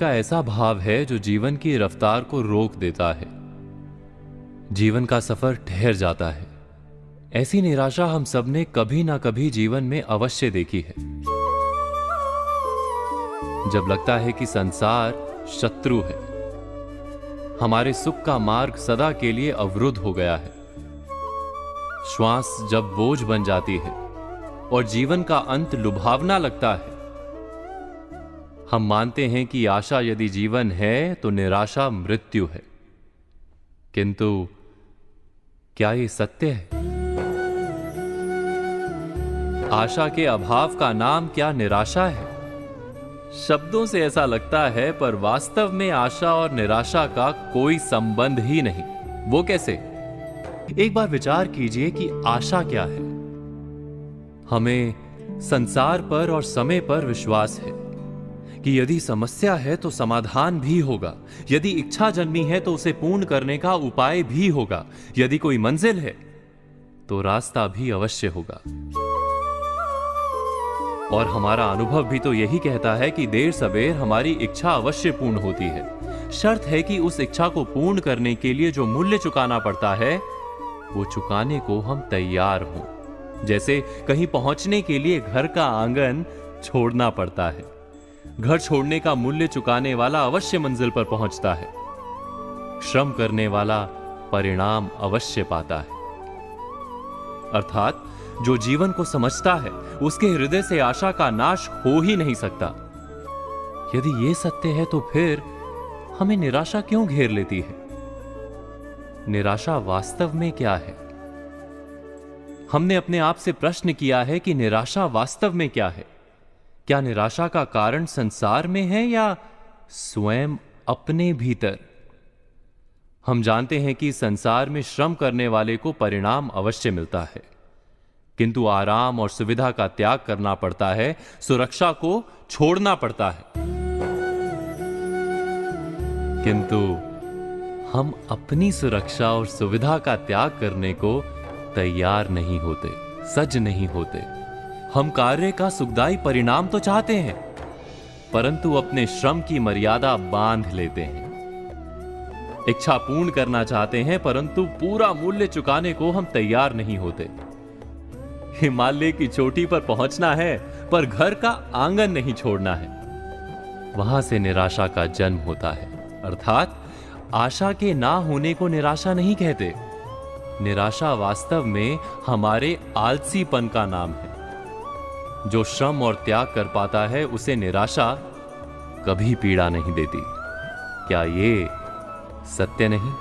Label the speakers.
Speaker 1: का ऐसा भाव है जो जीवन की रफ्तार को रोक देता है। जीवन का सफर ठहर जाता है। ऐसी निराशा हम सबने कभी ना कभी जीवन में अवश्य देखी है। जब लगता है कि संसार शत्रु है, हमारे सुख का मार्ग सदा के लिए अवरुद्ध हो गया है, श्वास जब बोझ बन जाती है और जीवन का अंत लुभावना लगता है, हम मानते हैं कि आशा यदि जीवन है तो निराशा मृत्यु है। किंतु क्या ये सत्य है? आशा के अभाव का नाम क्या निराशा है? शब्दों से ऐसा लगता है, पर वास्तव में आशा और निराशा का कोई संबंध ही नहीं। वो कैसे? एक बार विचार कीजिए कि आशा क्या है। हमें संसार पर और समय पर विश्वास है कि यदि समस्या है तो समाधान भी होगा, यदि इच्छा जन्मी है तो उसे पूर्ण करने का उपाय भी होगा, यदि कोई मंजिल है तो रास्ता भी अवश्य होगा। और हमारा अनुभव भी तो यही कहता है कि देर सवेर हमारी इच्छा अवश्य पूर्ण होती है। शर्त है कि उस इच्छा को पूर्ण करने के लिए जो मूल्य चुकाना पड़ता है वो चुकाने को हम तैयार हों। जैसे कहीं पहुंचने के लिए घर का आंगन छोड़ना पड़ता है। घर छोड़ने का मूल्य चुकाने वाला अवश्य मंजिल पर पहुंचता है। श्रम करने वाला परिणाम अवश्य पाता है। अर्थात जो जीवन को समझता है उसके हृदय से आशा का नाश हो ही नहीं सकता। यदि यह सत्य है तो फिर हमें निराशा क्यों घेर लेती है? निराशा वास्तव में क्या है? हमने अपने आप से प्रश्न किया है कि निराशा वास्तव में क्या है? क्या निराशा का कारण संसार में है या स्वयं अपने भीतर? हम जानते हैं कि संसार में श्रम करने वाले को परिणाम अवश्य मिलता है, किंतु आराम और सुविधा का त्याग करना पड़ता है, सुरक्षा को छोड़ना पड़ता है। किंतु हम अपनी सुरक्षा और सुविधा का त्याग करने को तैयार नहीं होते, सज नहीं होते। हम कार्य का सुखदायी परिणाम तो चाहते हैं, परंतु अपने श्रम की मर्यादा बांध लेते हैं। इच्छा पूर्ण करना चाहते हैं, परंतु पूरा मूल्य चुकाने को हम तैयार नहीं होते। हिमालय की चोटी पर पहुंचना है, पर घर का आंगन नहीं छोड़ना है। वहां से निराशा का जन्म होता है। अर्थात आशा के ना होने को निराशा नहीं कहते। निराशा वास्तव में हमारे आलसीपन का नाम है। जो श्रम और त्याग कर पाता है उसे निराशा कभी पीड़ा नहीं देती। क्या ये सत्य नहीं?